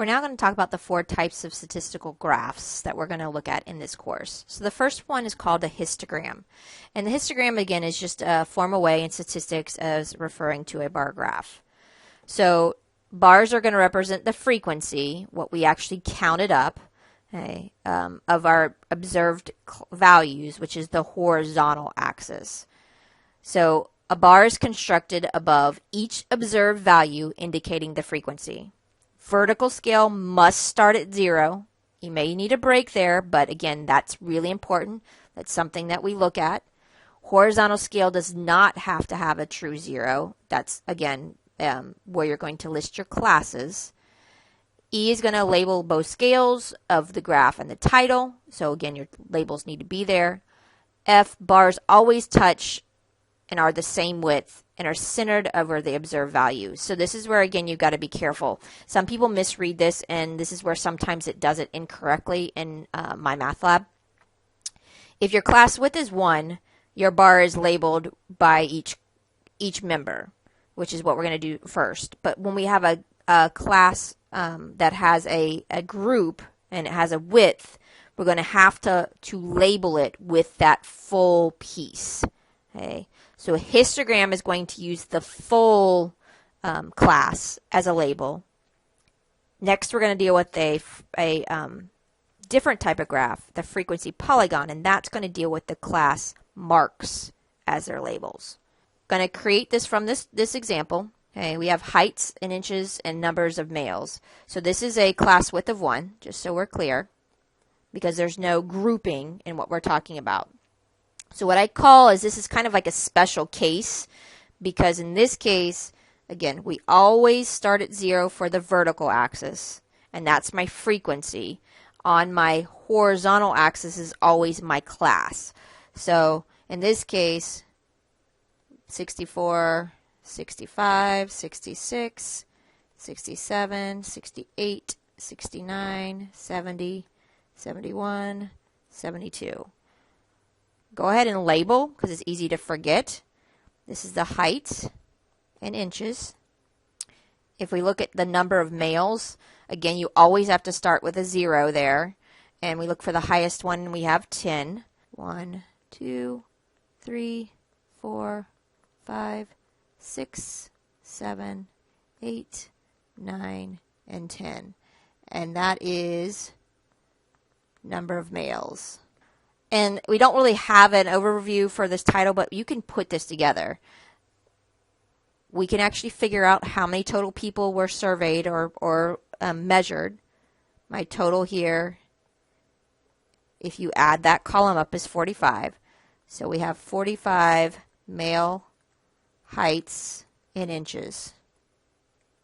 We're now going to talk about the 4 types of statistical graphs that we're going to look at in this course. So the first one is called a histogram. And the histogram, again, is just a formal way in statistics as referring to a bar graph. So bars are going to represent the frequency, what we actually counted up, okay, of our observed values, which is the horizontal axis. So a bar is constructed above each observed value indicating the frequency. Vertical scale must start at 0. You may need a break there, but again, that's really important. That's something that we look at. Horizontal scale does not have to have a true 0. That's, again, where you're going to list your classes. E is going to label both scales of the graph and the title. So again, your labels need to be there. F, bars always touch and are the same width and are centered over the observed value. So this is where, again, you've got to be careful. Some people misread this, and this is where sometimes it does it incorrectly in my math lab. If your class width is 1, your bar is labeled by each member, which is what we're going to do first. But when we have a class that has a group and it has a width, we're going to have to label it with that full piece. Okay, so a histogram is going to use the full class as a label. Next, we're going to deal with a different type of graph, the frequency polygon, and that's going to deal with the class marks as their labels. Going to create this from this example. Okay, we have heights in inches and numbers of males. So this is a class width of 1, just so we're clear, because there's no grouping in what we're talking about. So what I call is this is kind of like a special case, because in this case, again, we always start at 0 for the vertical axis, and that's my frequency. On my horizontal axis is always my class. So in this case, 64, 65, 66, 67, 68, 69, 70, 71, 72. Go ahead and label because it's easy to forget. This is the height in inches. If we look at the number of males, again, you always have to start with a 0 there. And we look for the highest one, we have 10. 1, 2, 3, 4, 5, 6, 7, 8, 9, and 10. And that is number of males. And we don't really have an overview for this title, but you can put this together. We can actually figure out how many total people were surveyed or measured. My total here, if you add that column up, is 45. So we have 45 male heights in inches.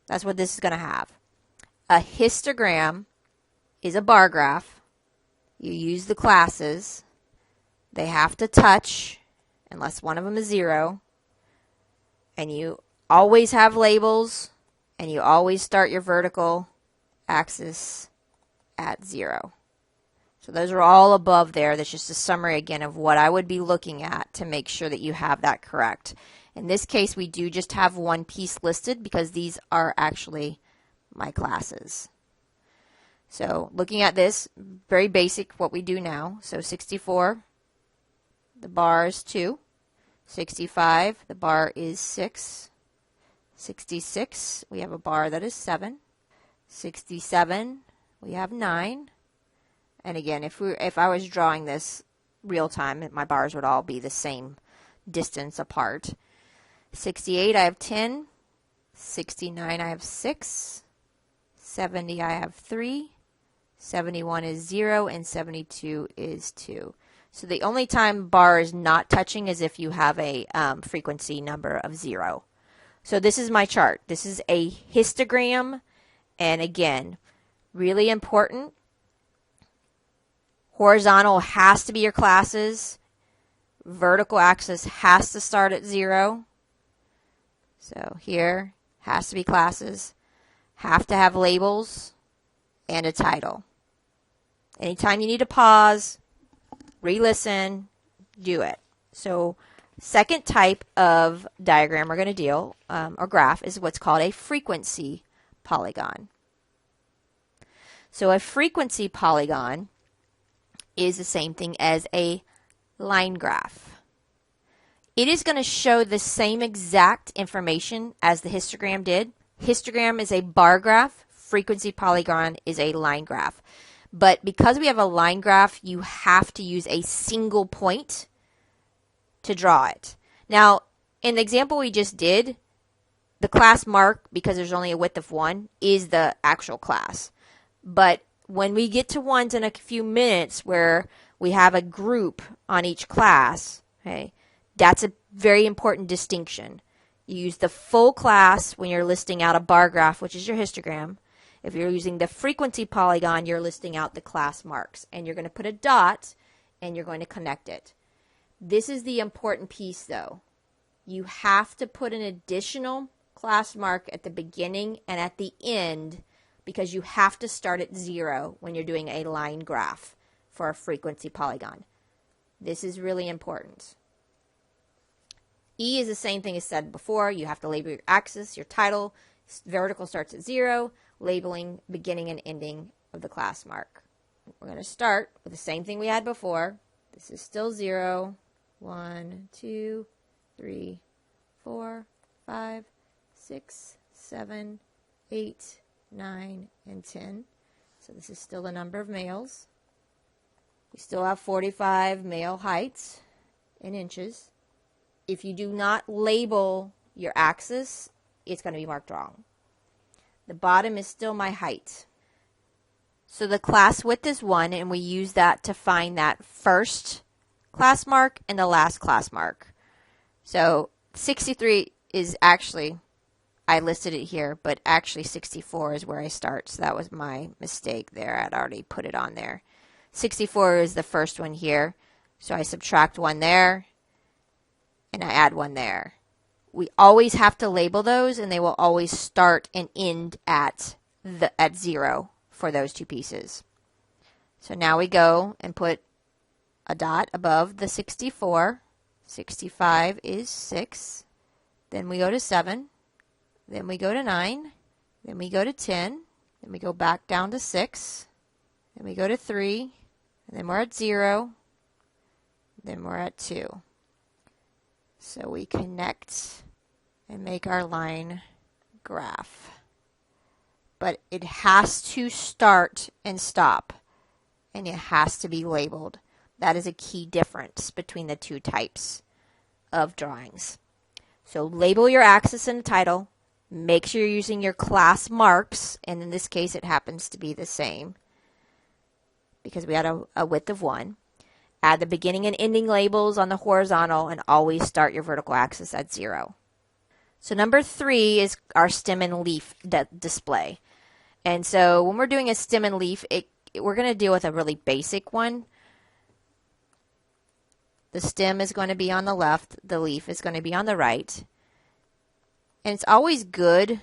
That's what this is going to have. A histogram is a bar graph. You use the classes. They have to touch unless one of them is 0. And you always have labels, and you always start your vertical axis at 0. So those are all above there. That's just a summary again of what I would be looking at to make sure that you have that correct. In this case, we do just have one piece listed because these are actually my classes. So looking at this, very basic what we do now. So 64, the bar is 2. 65, the bar is 6. 66, we have a bar that is 7. 67, we have 9. And again, if I was drawing this real time, my bars would all be the same distance apart. 68, I have 10. 69, I have 6. 70, I have 3. 71 is 0, and 72 is 2. So the only time bar is not touching is if you have a frequency number of 0. So this is my chart. This is a histogram, and again, really important. Horizontal has to be your classes. Vertical axis has to start at 0. So here has to be classes. Have to have labels and a title. Anytime you need to pause, re-listen, do it. So second type of diagram we're going to deal, or graph, is what's called a frequency polygon. So a frequency polygon is the same thing as a line graph. It is going to show the same exact information as the histogram did. Histogram is a bar graph. Frequency polygon is a line graph. But because we have a line graph, you have to use a single point to draw it. Now, in the example we just did, the class mark, because there's only a width of 1, is the actual class. But when we get to ones in a few minutes where we have a group on each class, okay, that's a very important distinction. You use the full class when you're listing out a bar graph, which is your histogram. If you're using the frequency polygon, you're listing out the class marks. And you're going to put a dot, and you're going to connect it. This is the important piece, though. You have to put an additional class mark at the beginning and at the end, because you have to start at 0 when you're doing a line graph for a frequency polygon. This is really important. E is the same thing as said before. You have to label your axis, your title. Vertical starts at 0, labeling beginning and ending of the class mark. We're going to start with the same thing we had before. This is still 0, 1, 2, 3, 4, 5, 6, 7, 8, 9, and 10. So this is still the number of males. We still have 45 male heights in inches. If you do not label your axis, it's going to be marked wrong. The bottom is still my height. So the class width is 1, and we use that to find that first class mark and the last class mark. So 63 is actually, I listed it here, but actually 64 is where I start. So that was my mistake there. I'd already put it on there. 64 is the first one here. So I subtract 1 there, and I add 1 there. We always have to label those, and they will always start and end at 0 for those two pieces. So now we go and put a dot above the 64. 65 is 6. Then we go to 7. Then we go to 9. Then we go to 10. Then we go back down to 6. Then we go to 3. And then we're at 0. Then we're at 2. So we connect and make our line graph. But it has to start and stop, and it has to be labeled. That is a key difference between the two types of drawings. So label your axis in the title. Make sure you're using your class marks, and in this case it happens to be the same because we had a width of 1. Add the beginning and ending labels on the horizontal, and always start your vertical axis at 0. So number 3 is our stem and leaf display. And so when we're doing a stem and leaf, we're going to deal with a really basic one. The stem is going to be on the left. The leaf is going to be on the right. And it's always good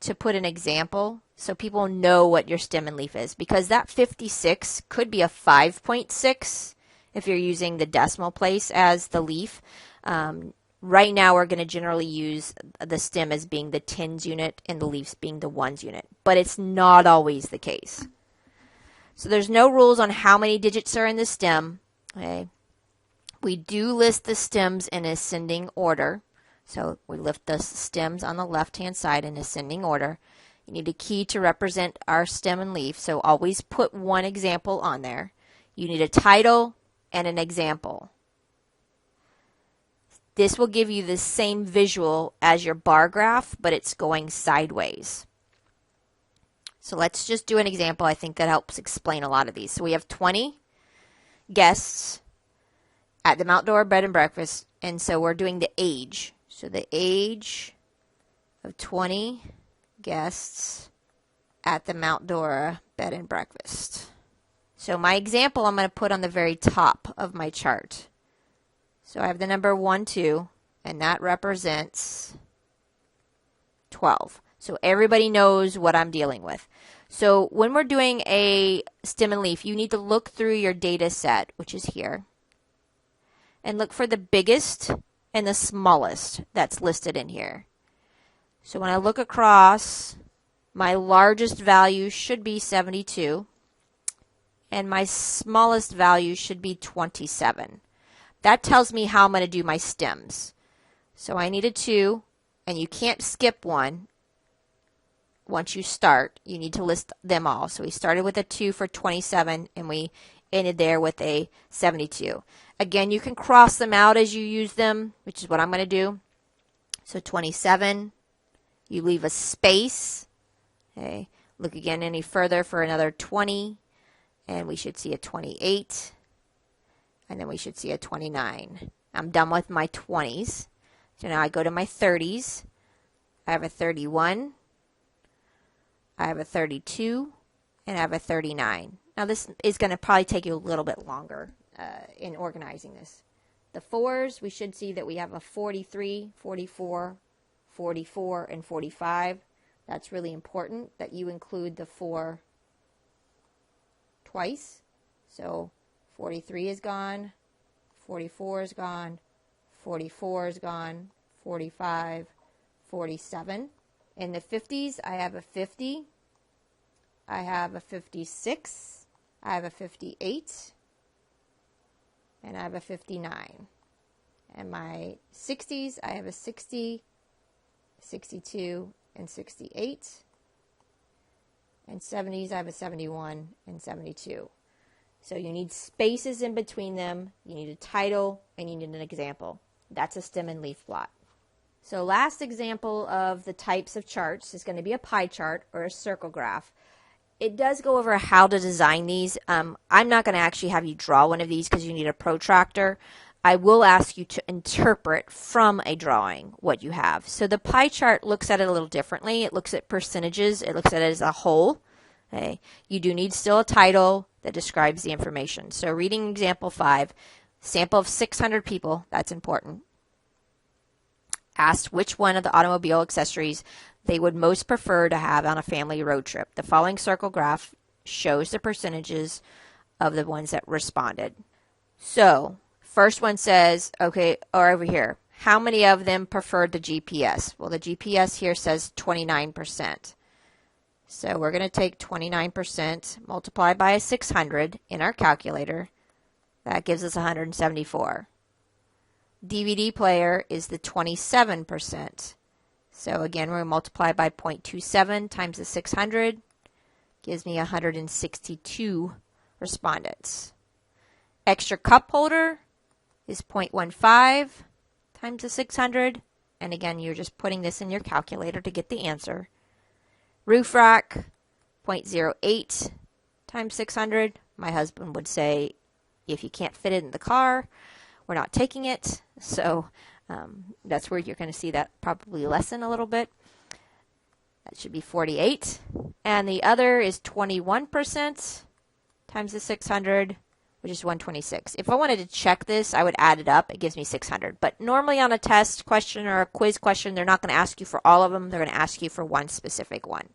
to put an example so people know what your stem and leaf is, because that 56 could be a 5.6 if you're using the decimal place as the leaf. Right now we're going to generally use the stem as being the tens unit and the leaves being the ones unit, but it's not always the case. So there's no rules on how many digits are in the stem. Okay. We do list the stems in ascending order. So we lift the stems on the left-hand side in ascending order. You need a key to represent our stem and leaf, so always put one example on there. You need a title and an example. This will give you the same visual as your bar graph, but it's going sideways. So let's just do an example. I think that helps explain a lot of these. So we have 20 guests at the Outdoor Bed and Breakfast, and so we're doing the age. So the age of 20 guests at the Mount Dora Bed and Breakfast. So my example I'm going to put on the very top of my chart. So I have the number 1, 2, and that represents 12. So everybody knows what I'm dealing with. So when we're doing a stem and leaf, you need to look through your data set, which is here, and look for the biggest and the smallest that's listed in here. So when I look across My largest value should be 72. And my smallest value should be 27. That tells me how I'm going to do my stems. So I need a 2, and you can't skip one. Once you start, you need to list them all. So we started with a 2 for 27, and we ended there with a 72. Again, you can cross them out as you use them, which is what I'm going to do. So 27, you leave a space. Okay, look again any further for another 20, and we should see a 28, and then we should see a 29. I'm done with my 20s. So now I go to my 30s. I have a 31. I have a 32, and I have a 39. Now this is going to probably take you a little bit longer in organizing this. The 4s, we should see that we have a 43, 44, 44, and 45. That's really important that you include the 4 twice. So 43 is gone, 44 is gone, 44 is gone, 45, 47. In the 50s, I have a 50, I have a 56, I have a 58, and I have a 59. And my 60s, I have a 60, 62, and 68. And 70s, I have a 71 and 72. So you need spaces in between them, you need a title, and you need an example. That's a stem and leaf plot. So last example of the types of charts is going to be a pie chart or a circle graph. It does go over how to design these. I'm not going to actually have you draw one of these because you need a protractor. I will ask you to interpret from a drawing what you have. So the pie chart looks at it a little differently. It looks at percentages. It looks at it as a whole. Okay. You do need still a title that describes the information. So reading example 5, sample of 600 people, that's important. Asked which one of the automobile accessories they would most prefer to have on a family road trip. The following circle graph shows the percentages of the ones that responded. So, first one says, okay, or over here, how many of them preferred the GPS? Well, the GPS here says 29%. So we're going to take 29%, multiply by a 600 in our calculator. That gives us 174. DVD player is the 27%. So again, we're going to multiply by 0.27 times the 600. Gives me 162 respondents. Extra cup holder is 0.15 times the 600. And again, you're just putting this in your calculator to get the answer. Roof rack, 0.08 times 600. My husband would say, if you can't fit it in the car, we're not taking it. So that's where you're going to see that probably lessen a little bit. That should be 48. And the other is 21% times the 600, which is 126. If I wanted to check this, I would add it up. It gives me 600. But normally on a test question or a quiz question, they're not going to ask you for all of them. They're going to ask you for one specific one.